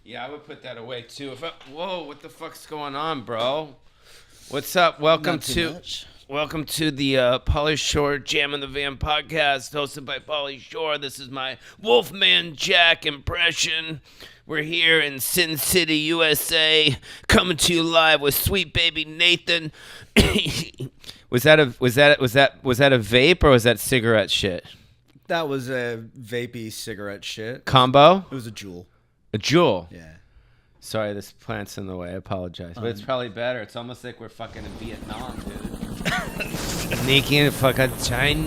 Yeah, I would put that away too. Whoa, what the fuck's going on, bro? What's up? Welcome to the Pauly Shore Jam in the Van podcast, hosted by Pauly Shore. This is my Wolfman Jack impression. We're here in Sin City, USA, coming to you live with Sweet Baby Nathan. Was that a vape or was that cigarette shit? That was a vapey cigarette shit. Combo? It was a Juul. A Juul? Yeah. Sorry, this plant's in the way. I apologize. But it's probably better. It's almost like we're fucking in Vietnam, dude. Making fucking Chinese.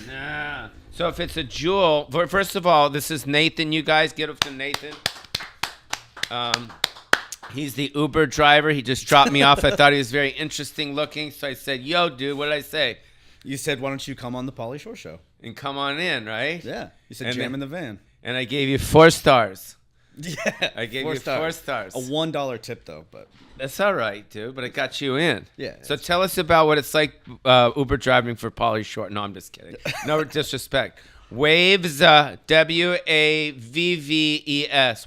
Nah. So if it's a Juul, first of all, this is Nathan. You guys get up to Nathan. He's the Uber driver. He just dropped me off. I thought he was very interesting looking. So I said, yo, dude, what did I say? You said, why don't you come on the Pauly Shore show? And come on in, right? Yeah. You said jam in the van. And I gave you 4 stars. Yeah. I gave you 4 stars. A $1 tip, though. But that's all right, dude. But it got you in. Yeah. So tell us about what it's like Uber driving for Pauly Shore. No, I'm just kidding. No disrespect. Wavves, Wavves.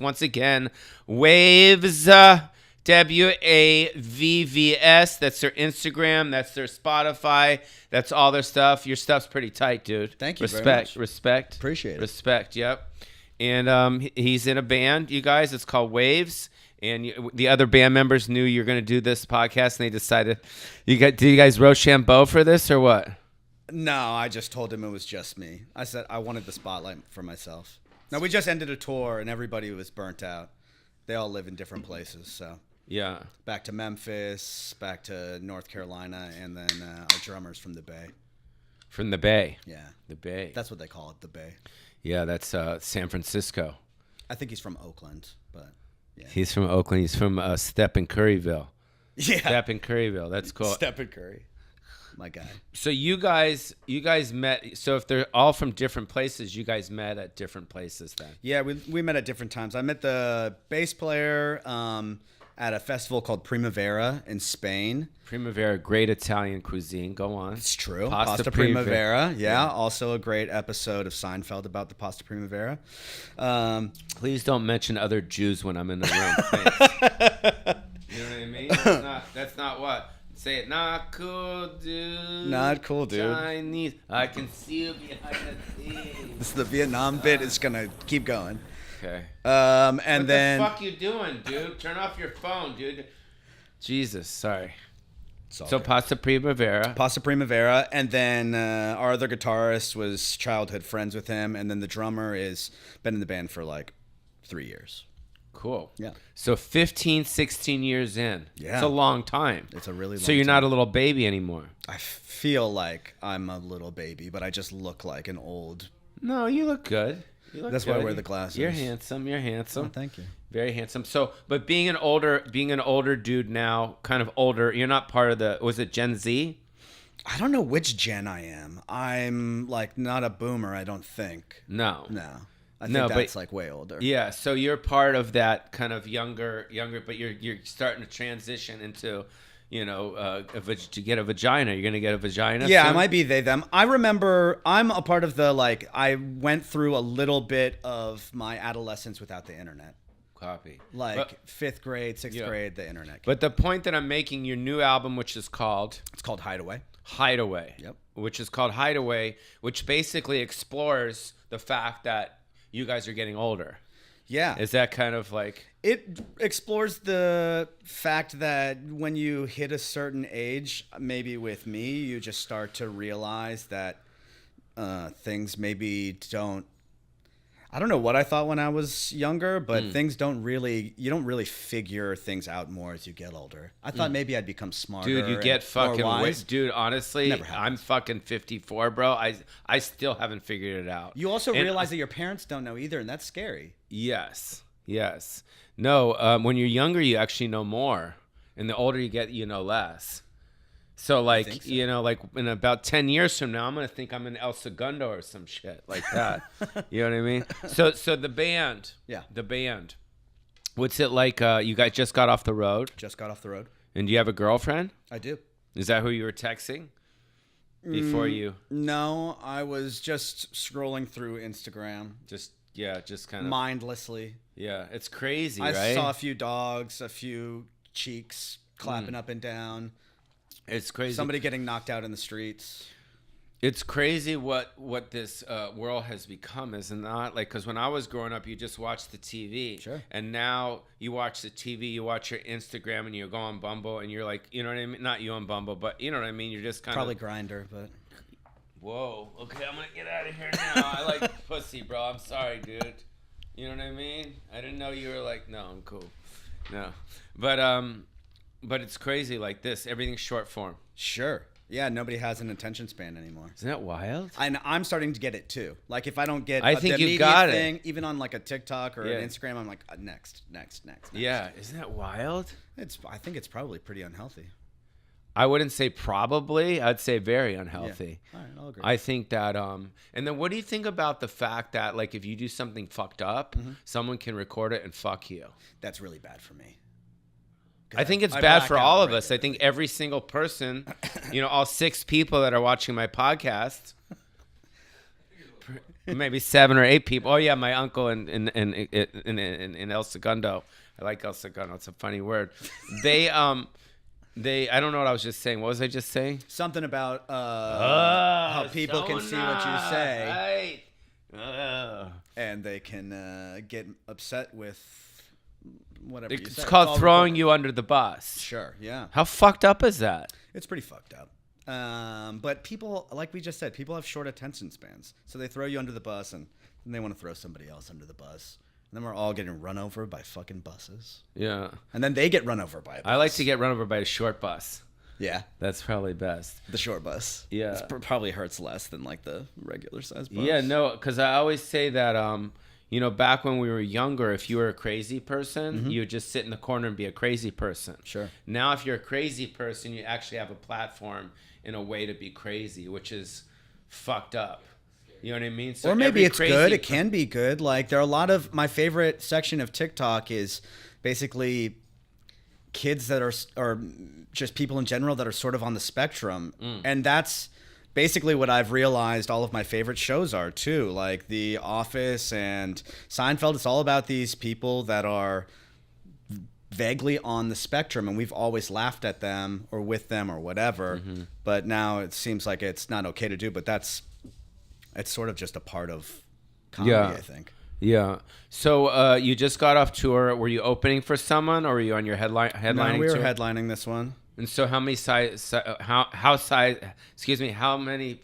Once again, Wavves, Wavves. That's their Instagram. That's their Spotify. That's all their stuff. Your stuff's pretty tight, dude. Thank you very much. Respect. Appreciate it. Respect, yep. And he's in a band, you guys. It's called Wavves. And the other band members knew you were going to do this podcast, and they decided. Did you guys Rochambeau for this or what? No, I just told him it was just me. I said I wanted the spotlight for myself. No, we just ended a tour, and everybody was burnt out. They all live in different places, so. Yeah. Back to Memphis, back to North Carolina, and then our drummer's from the Bay. From the Bay? Yeah. The Bay. That's what they call it, the Bay. Yeah, that's San Francisco. I think he's from Oakland, but yeah. He's from Oakland. He's from Step in Curryville. Yeah. Step in Curryville. That's cool. Step in Curry. My guy. So you guys met. So if they're all from different places, you guys met at different places then? Yeah, we met at different times. I met the bass player at a festival called Primavera in Spain. Primavera, great Italian cuisine. Go on. It's true. Pasta Primavera. Yeah, also a great episode of Seinfeld about the Pasta Primavera. Please don't mention other Jews when I'm in the room. Thanks. You know what I mean? That's not what. Say it. Not cool, dude. Not cool, dude. Chinese. I can see you behind the scenes. This is the Vietnam bit. It's going to keep going. Okay. And what then. What the fuck you doing, dude? Turn off your phone, dude. Jesus, sorry. So Pasta Primavera. Pasta Primavera. And then our other guitarist was childhood friends with him. And then the drummer is been in the band for like 3 years. Cool. Yeah. So 15, 16 years in. Yeah. It's a long time. It's a really long time. So you're not a little baby anymore. I feel like I'm a little baby, but I just look like an old. No, you look good. That's why I wear the glasses. You're handsome. Oh, thank you. Very handsome. So, but being an older dude now, kind of older, you're not part of was it Gen Z? I don't know which gen I am. I'm like not a boomer, I don't think. No. I think that's like way older. Yeah, so you're part of that kind of younger, but you're starting to transition into, to get a vagina. You're gonna get a vagina. Yeah, soon? I might be they them. I remember I'm a part of the I went through a little bit of my adolescence without the internet. Copy. Fifth grade, sixth grade, the internet. But the point that I'm making, your new album, which is called Hideaway. Hideaway. Yep. Which is called Hideaway, which basically explores the fact that you guys are getting older. Yeah. Is that kind of like... It explores the fact that when you hit a certain age, maybe with me, you just start to realize that things maybe don't... I don't know what I thought when I was younger, but you don't really figure things out more as you get older. I thought maybe I'd become smarter. Dude, you get fucking wise. Dude, honestly, I'm fucking 54, bro. I still haven't figured it out. You also realize that your parents don't know either, and that's scary. Yes. No, when you're younger, you actually know more. And the older you get, you know less. So, like in about 10 years from now, I'm going to think I'm in El Segundo or some shit like that. You know what I mean? So the band. Yeah. The band. What's it like? You guys just got off the road? Just got off the road. And do you have a girlfriend? I do. Is that who you were texting before you? No, I was just scrolling through Instagram. Just Yeah, just kind of mindlessly. Yeah, it's crazy, I right? saw a few dogs, a few cheeks clapping up and down. It's crazy. Somebody getting knocked out in the streets. It's crazy what this world has become, is it not? Like, because when I was growing up, you just watched the TV. Sure. And now you watch the TV, you watch your Instagram, and you go on Bumble, and you're like, you know what I mean? Not you on Bumble, but you know what I mean? You're just kind Probably of... Grindr, but... Whoa. Okay, I'm going to get out of here now. I like pussy, bro. I'm sorry, dude. You know what I mean? I didn't know you were like, no, I'm cool. No. But it's crazy like this. Everything's short form. Sure. Yeah, nobody has an attention span anymore. Isn't that wild? And I'm starting to get it too. Like if I don't get I think the you got thing, it. even on like a TikTok or an Instagram, I'm like next. Yeah, isn't that wild? I think it's probably pretty unhealthy. I wouldn't say probably. I'd say very unhealthy. Yeah. All right, I'll agree. I think that and then what do you think about the fact that like if you do something fucked up, someone can record it and fuck you? That's really bad for me. I think it's bad for all of us. I think every single person, all 6 people that are watching my podcast, maybe 7 or 8 people. Oh yeah, my uncle in El Segundo. I like El Segundo. It's a funny word. They I don't know what I was just saying. What was I just saying? Something about how people can see what you say, right? And they can get upset with whatever you say. It's called throwing you under the bus. Sure, yeah. How fucked up is that? It's pretty fucked up. But people, like we just said, people have short attention spans. So they throw you under the bus and then they want to throw somebody else under the bus. And then we're all getting run over by fucking buses. Yeah. And then they get run over by a bus. I like to get run over by a short bus. Yeah. That's probably best. The short bus. Yeah. It probably hurts less than like the regular size bus. Yeah, no, because I always say that, back when we were younger, if you were a crazy person, you would just sit in the corner and be a crazy person. Sure. Now, if you're a crazy person, you actually have a platform in a way to be crazy, which is fucked up. You know what I mean? So or maybe it's good. It can be good. Like there are a lot of my favorite section of TikTok is basically kids that are or just people in general that are sort of on the spectrum, and that's basically what I've realized all of my favorite shows are too, like The Office and Seinfeld. It's all about these people that are vaguely on the spectrum, and we've always laughed at them or with them or whatever. But now it seems like it's not okay to do. But it's sort of just a part of comedy, I think. Yeah. So you just got off tour. Were you opening for someone, or were you on your headlining? No, we were tour? headlining this one. And so how many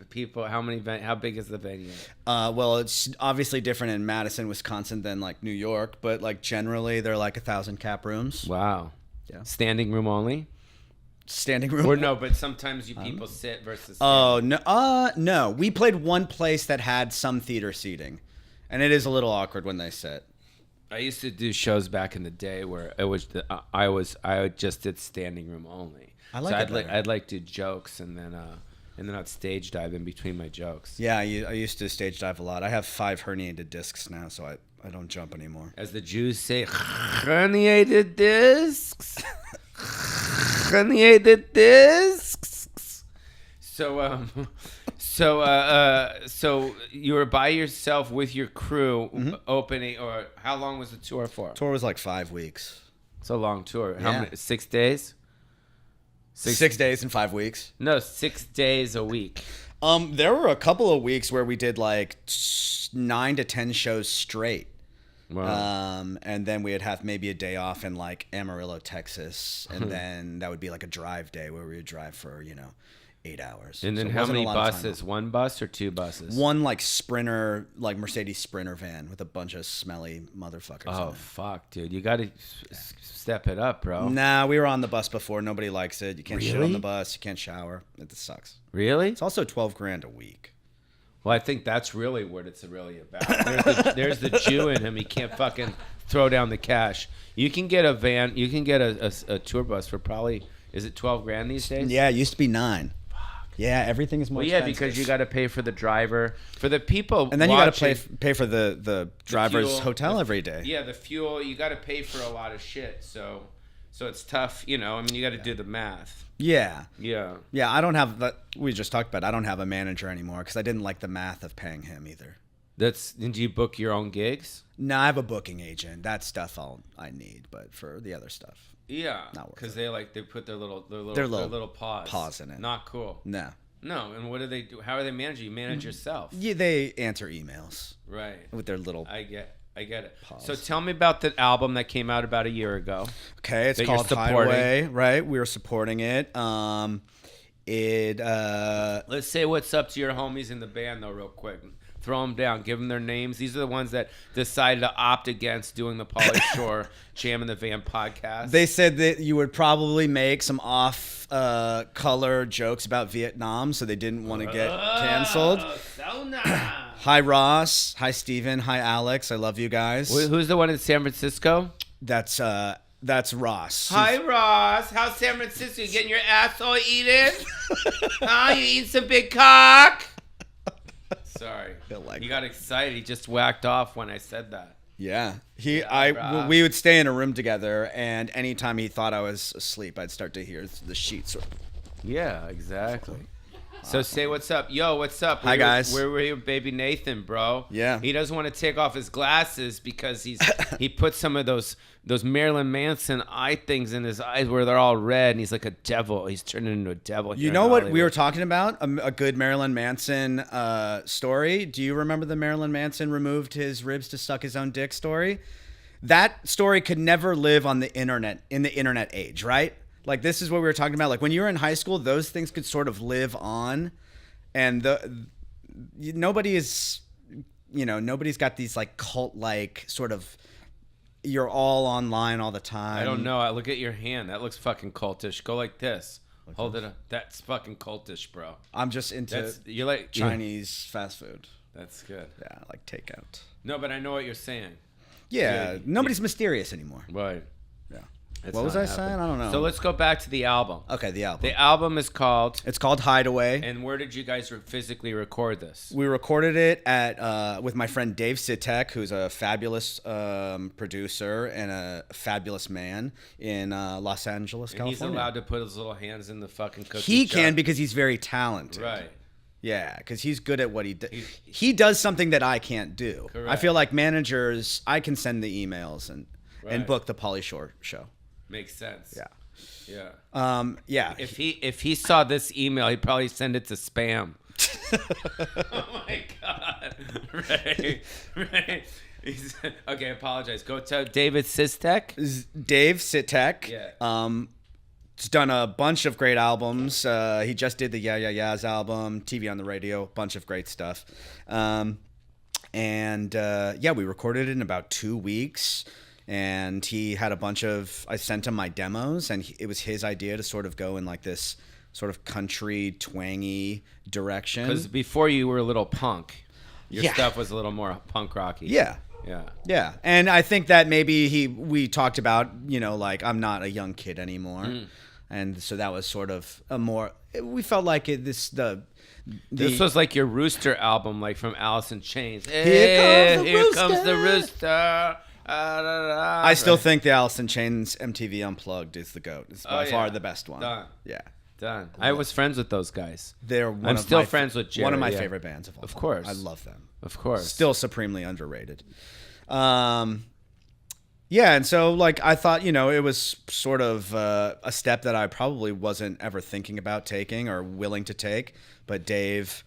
people, how big is the venue? Well, it's obviously different in Madison, Wisconsin than like New York, but like generally they're like 1,000 cap rooms. Wow. Yeah. Standing room only? Standing room. Or no, but sometimes people sit versus stand. Oh, no. No. We played one place that had some theater seating, and it is a little awkward when they sit. I used to do shows back in the day where it was I just did standing room only. I like it. I'd like do jokes and then I'd stage dive in between my jokes. Yeah, I used to stage dive a lot. I have 5 herniated discs now, so I don't jump anymore. As the Jews say, herniated discs. Herniated discs. So you were by yourself with your crew opening, or how long was the tour for? Tour was like 5 weeks. It's a long tour. How Yeah. many? 6 days? 6 days and 5 weeks. No, 6 days a week. There were a couple of weeks where we did like 9 to 10 shows straight. Wow. And then we'd have maybe a day off in like Amarillo, Texas, and then that would be like a drive day where we would drive for 8 hours. And then So it how wasn't a many lot of time. buses? One bus or 2 buses? One like Sprinter, like Mercedes Sprinter van with a bunch of smelly motherfuckers. Oh in it. fuck, dude! You got to step it up, bro. Nah, we were on the bus before. Nobody likes it. You can't shit on Really? the bus. You can't shower. It sucks. Really? It's also $12,000 a week. Well, I think that's really what it's really about. There's the Jew in him. He can't fucking throw down the cash. You can get a van. You can get a tour bus for probably, is it $12,000 these days? Yeah, it used to be 9. Yeah, everything is more expensive. Because you got to pay for the driver, for the people, and then you got to watching, pay for the driver's fuel, hotel every day. Yeah, the fuel. You got to pay for a lot of shit. So it's tough. You got to do the math. Yeah. Yeah. Yeah, I don't have that. We just talked about. I don't have a manager anymore because I didn't like the math of paying him either. Do you book your own gigs? No, I have a booking agent. That stuff I need, but for the other stuff, yeah, because they put their little pause in it. Not cool. No. And what do they do? How are they managing? You manage yourself. Yeah, they answer emails. Right. With their little. I get it. Pause. So tell me about the album that came out about a year ago. Okay, it's called Hideaway. Right, we were supporting it. Let's say what's up to your homies in the band though, real quick. Throw them down. Give them their names. These are the ones that decided to opt against doing the Pauly Shore Jam in the Van podcast. They said that you would probably make some off-color jokes about Vietnam, so they didn't want to get canceled. So nice. Hi, Ross. Hi, Steven. Hi, Alex. I love you guys. Who's the one in San Francisco? That's Ross. Hi, Ross. How's San Francisco? You getting your asshole eaten? Huh? You eating some big cock? Sorry. He got excited. He just whacked off when I said that. Yeah. We would stay in a room together, and anytime he thought I was asleep, I'd start to hear the sheets. Yeah, exactly. So say what's up. Yo, what's up? Hi, guys. Where were you, baby Nathan, bro? Yeah. He doesn't want to take off his glasses because he put some of those Marilyn Manson eye things in his eyes where they're all red, and he's like a devil. He's turning into a devil. You know what we were talking about? A good Marilyn Manson story. Do you remember the Marilyn Manson removed his ribs to suck his own dick story? That story could never live on the internet in the internet age, right? Like, this is what we were talking about. Like, when you were in high school, those things could sort of live on, and nobody's got these like cult-like sort of, you're all online all the time. I don't know. I look at your hand. That looks fucking cultish. Go like this. Hold it up. That's fucking cultish, bro. I'm just into you're like Chinese fast food. That's good. Yeah, like takeout. No, but I know what you're saying. Yeah, nobody's mysterious anymore. Right. Yeah. What was I saying? I don't know. So let's go back to the album. Okay, the album. The album is called... It's called Hideaway. And where did you guys physically record this? We recorded it at with my friend Dave Sitek, who's a fabulous producer and a fabulous man in Los Angeles, and California. He's allowed to put his little hands in the fucking cookie He jar. can because he's very talented. Right. Yeah, because he's good at what he does. He does something that I can't do. Correct. I feel like managers, I can send the emails and book the Pauly Shore show. Makes sense. Yeah. Yeah. Yeah. If he saw this email, he'd probably send it to spam. Oh my god. Right. Okay, apologize. Go to David Sistek. Dave Sitek. Yeah. He's done a bunch of great albums. He just did the Yeah Yeah Yeahs album, TV on the Radio, bunch of great stuff. We recorded it in about 2 weeks. And he had a bunch of, I sent him my demos, and it was his idea to sort of go in like this sort of country twangy direction. Because before you were a little punk. Your stuff was a little more punk rocky. Yeah. And I think that maybe we talked about, like, I'm not a young kid anymore. And so that was sort of we felt like this was like your Rooster album, like from Alice in Chains. Here comes the rooster. I still think the Alice in Chains MTV Unplugged is the GOAT. It's by far the best one. Done. Yeah. Done. I was friends with those guys. I'm still friends with Jerry. One of my favorite bands of all time. Of course. I love them. Of course. Still supremely underrated. And so, like, I thought, it was sort of a step that I probably wasn't ever thinking about taking or willing to take, but Dave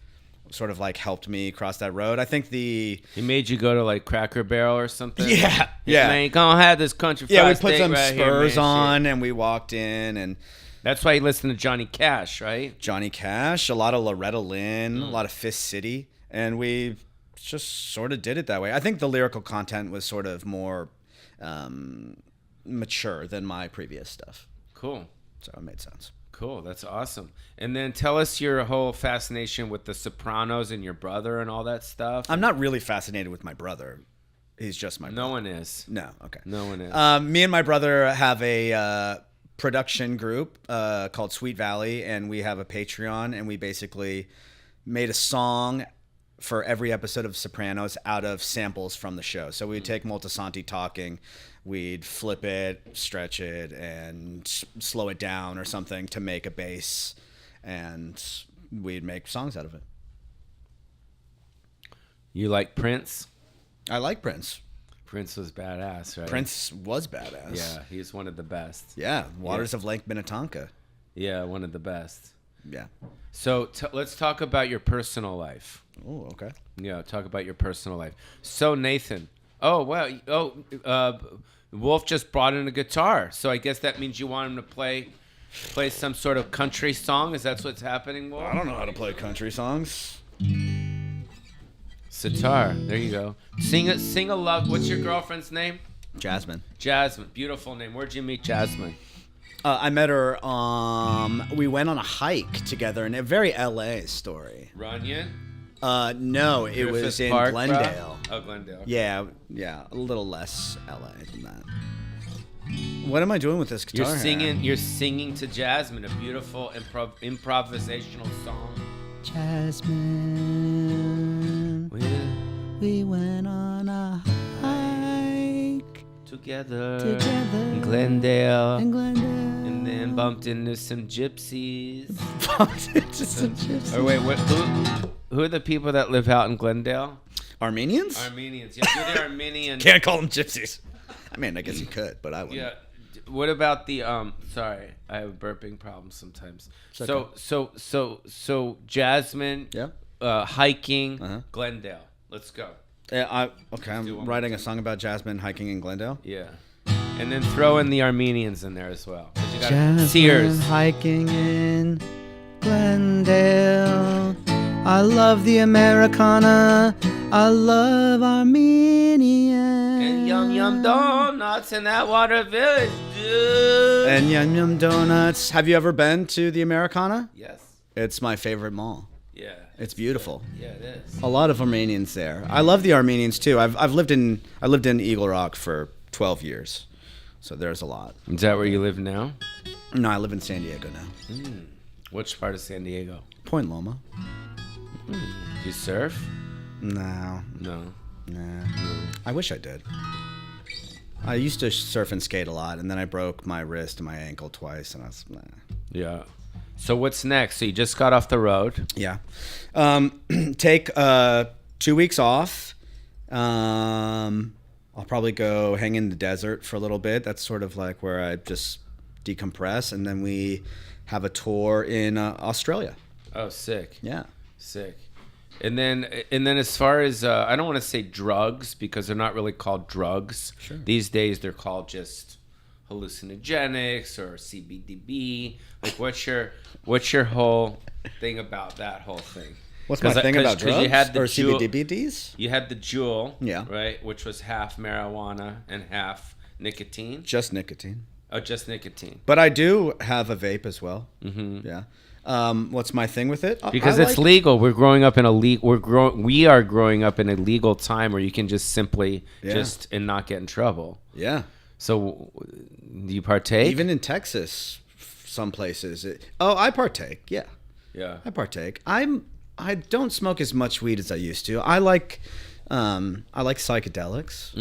sort of like helped me cross that road. I think he made you go to like Cracker Barrel or something. Yeah. Man, you gonna have this country fried we put some right Spurs here, on, and we walked in, and that's why you listen to Johnny Cash, right? Johnny Cash, a lot of Loretta Lynn, a lot of Fist City, and we just sort of did it that way. I think the lyrical content was sort of more mature than my previous stuff. Cool. So it made sense. Cool. That's awesome. And then tell us your whole fascination with The Sopranos and your brother and all that stuff. I'm not really fascinated with my brother. He's just my brother. No one is. No. Okay. No one is. Me and my brother have a production group called Sweet Valley, and we have a Patreon, and we basically made a song for every episode of Sopranos out of samples from the show. So we'd take Moltisanti talking, we'd flip it, stretch it, and slow it down or something to make a bass, and we'd make songs out of it. You like Prince? I like Prince. Prince was badass, right? Prince was badass. Yeah, he's one of the best. Yeah, Waters of Lake Minnetonka. Yeah, one of the best. Yeah. So let's talk about your personal life. Oh, okay. Yeah, talk about your personal life. So Nathan, Wolf just brought in a guitar, so I guess that means you want him to play some sort of country song. Is that what's happening, Wolf? I don't know how to play country songs. Sitar. There you go. Sing a love. What's your girlfriend's name? Jasmine. Jasmine. Beautiful name. Where'd you meet Jasmine? I met her. We went on a hike together, and a very LA story. Runyon? No, it Griffith was in Park, Glendale. bro? Oh, Glendale. Yeah, a little less LA than that. What am I doing with this guitar? You're singing to Jasmine, a beautiful improvisational song. Jasmine, we went on a hike together in Glendale. And then bumped into some gypsies. Or wait, who are the people that live out in Glendale? Armenians? Armenians. Yeah, they're the Armenian. Can't call them gypsies. I mean, I guess you could, but I wouldn't. Yeah. What about the sorry, I have a burping problem sometimes. Okay. So Jasmine, Yeah. Hiking, Glendale. Let's go. Yeah, I'm writing a song about Jasmine hiking in Glendale. Yeah. And then throw in the Armenians in there as well. 'Cause you got Jasmine Sears. hiking in Glendale. I love the Americana. I love Armenian. And yum donuts in that water village, dude. And yum donuts. Have you ever been to the Americana? Yes. It's my favorite mall. Yeah. It's beautiful. Yeah, it is. A lot of Armenians there. I love the Armenians too. I lived in Eagle Rock for 12 years. So there's a lot. Is that where you live now? No, I live in San Diego now. Which part of San Diego? Point Loma. Do you surf? No. No. Nah. I wish I did. I used to surf and skate a lot, and then I broke my wrist and my ankle twice, and I was, nah. Yeah. So what's next? So you just got off the road. Yeah. Take 2 weeks off. I'll probably go hang in the desert for a little bit. That's sort of like where I just decompress, and then we have a tour in Australia. Oh, sick. Yeah. Sick. And then as far as I don't want to say drugs because they're not really called drugs. Sure. These days they're called just hallucinogenics or CBDB. Like what's your whole thing about that whole thing? What's my thing about drugs? You had the or jewel, CBDBs? You had the Juul, yeah, right, which was half marijuana and half nicotine. Just nicotine. Oh, just nicotine. But I do have a vape as well. Mm-hmm. Yeah. What's my thing with it? Because it's legal. We are growing up in a legal time where you can just simply and not get in trouble. Yeah. So, do you partake? Even in Texas, some places. I partake. Yeah. Yeah. I partake. I don't smoke as much weed as I used to. I like psychedelics.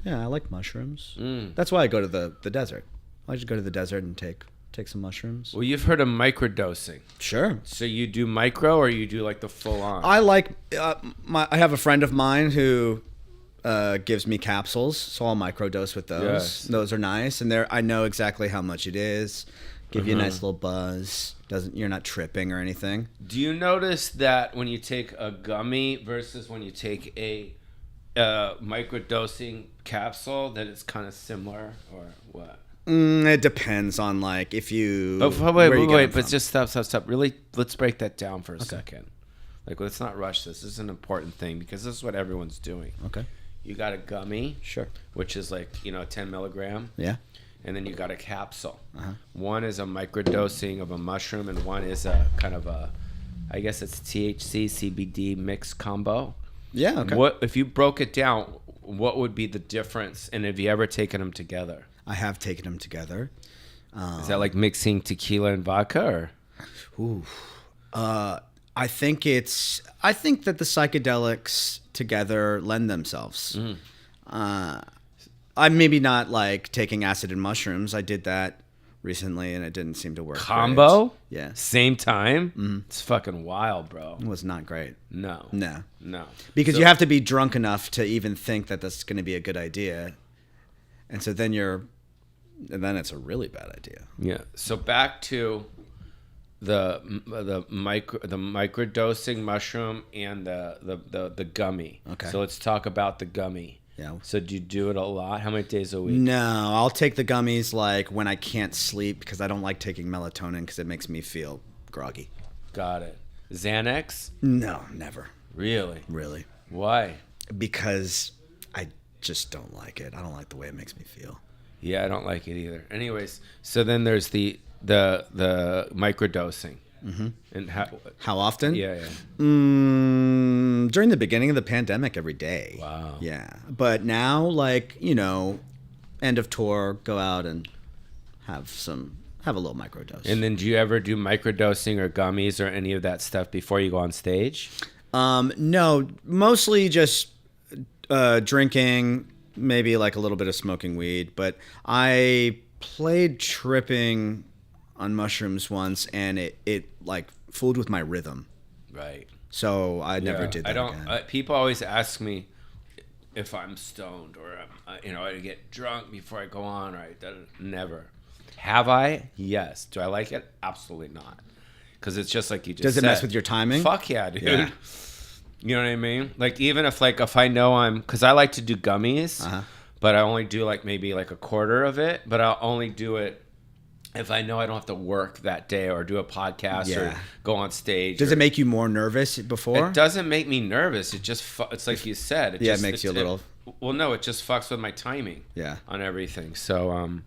Yeah, I like mushrooms. That's why I go to the desert. I just go to the desert and take some mushrooms. Well, you've heard of microdosing. Sure. So you do micro or you do like the full on? I like I have a friend of mine who gives me capsules, so I'll microdose with those. Yes. Those are nice, and I know exactly how much it is. Give you a nice little buzz. You're not tripping or anything. Do you notice that when you take a gummy versus when you take a microdosing capsule that it's kind of similar or what? It depends on like if you. Oh, wait! But just stop. Really, let's break that down for a second. Like, let's not rush this. This is an important thing because this is what everyone's doing. Okay. You got a gummy, sure, which is like 10 milligram. Yeah. And then you got a capsule. Uh-huh. One is a microdosing of a mushroom, and one is a kind of I guess it's THC CBD mixed combo. Yeah. Okay. What if you broke it down? What would be the difference? And have you ever taken them together? I have taken them together. Is that like mixing tequila and vodka, or? Ooh. I think that the psychedelics together lend themselves. I'm maybe not like taking acid and mushrooms. I did that recently, and it didn't seem to work. Combo? Great. Yeah. Same time? Mm-hmm. It's fucking wild, bro. It was not great. No. Because you have to be drunk enough to even think that that's going to be a good idea. And so then it's a really bad idea. Yeah. So back to the microdosing mushroom and the gummy. Okay. So let's talk about the gummy. Yeah. So do you do it a lot? How many days a week? No, I'll take the gummies like when I can't sleep because I don't like taking melatonin because it makes me feel groggy. Got it. Xanax? No, never. Really? Really. Why? Because I just don't like it. I don't like the way it makes me feel. Yeah, I don't like it either. Anyways, so then there's the microdosing. Mm-hmm. And how often? Yeah. During the beginning of the pandemic, every day. Wow. Yeah, but now, end of tour, go out and have a little microdose. And then do you ever do microdosing or gummies or any of that stuff before you go on stage? No, mostly just drinking, maybe like a little bit of smoking weed. But I played tripping on mushrooms once, and it like fooled with my rhythm. Right. So I never did that. I don't. Again. People always ask me if I'm stoned or I get drunk before I go on. Right. Never. Have I? Yes. Do I like it? Absolutely not. Because it's just like you just. Does it said. Mess with your timing? Fuck yeah, dude. Yeah. You know what I mean? Like even if I know because I like to do gummies, but I only do maybe a quarter of it. But I'll only do it if I know I don't have to work that day or do a podcast or go on stage. Does it make you more nervous before? It doesn't make me nervous. It just it's like you said. It makes you a little. Well, no, it just fucks with my timing. Yeah. On everything. So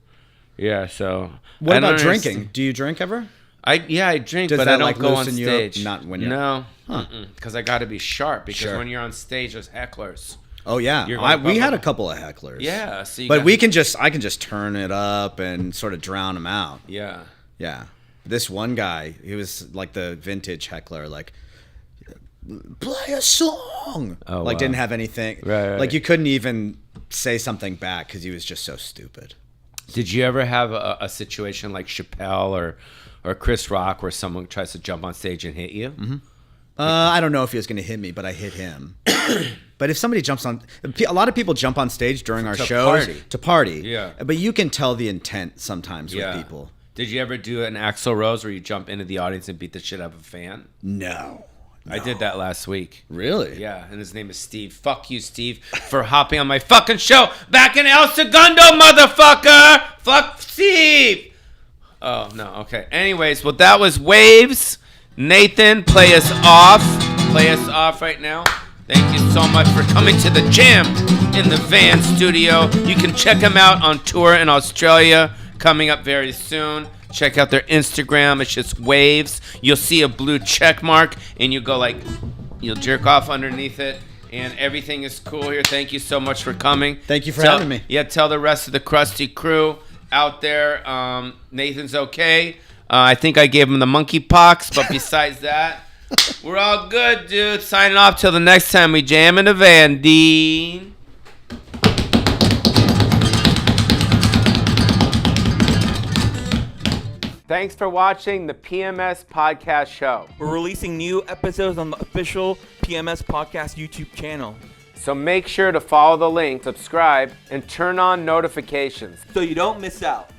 yeah. So what about drinking? Do you drink ever? I drink, but I don't go on stage. Not when you're no, because I got to be sharp. Because when you're on stage, there's hecklers. Oh yeah, we had a couple of hecklers. Yeah, so I can just turn it up and sort of drown them out. Yeah. This one guy, he was like the vintage heckler, like play a song. Oh, like wow. didn't have anything. Right. Like you couldn't even say something back because he was just so stupid. Did you ever have a situation like Chappelle or Chris Rock where someone tries to jump on stage and hit you? Mm-hmm. I don't know if he was going to hit me, but I hit him. But if somebody jumps on, a lot of people jump on stage during our shows to party. Yeah. But you can tell the intent sometimes with people. Did you ever do an Axl Rose where you jump into the audience and beat the shit out of a fan? No. I did that last week. Really? Yeah, and his name is Steve. Fuck you, Steve, for hopping on my fucking show back in El Segundo, motherfucker! Fuck Steve! Oh, no, okay. Anyways, well, that was Wavves. Nathan, play us off. Play us off right now. Thank you so much for coming to the Jam in the Van studio. You can check them out on tour in Australia, coming up very soon. Check out their Instagram. It's just Wavves. You'll see a blue check mark, and you go you'll jerk off underneath it, and everything is cool here. Thank you so much for coming. Thank you for having me. Yeah, tell the rest of the Krusty crew out there Nathan's okay. I think I gave him the monkeypox, but besides that, we're all good, dude. Signing off till the next time we jam in the van, Dean. Thanks for watching the PMS Podcast Show. We're releasing new episodes on the official PMS Podcast YouTube channel, So make sure to follow the link, subscribe, and turn on notifications. so you don't miss out.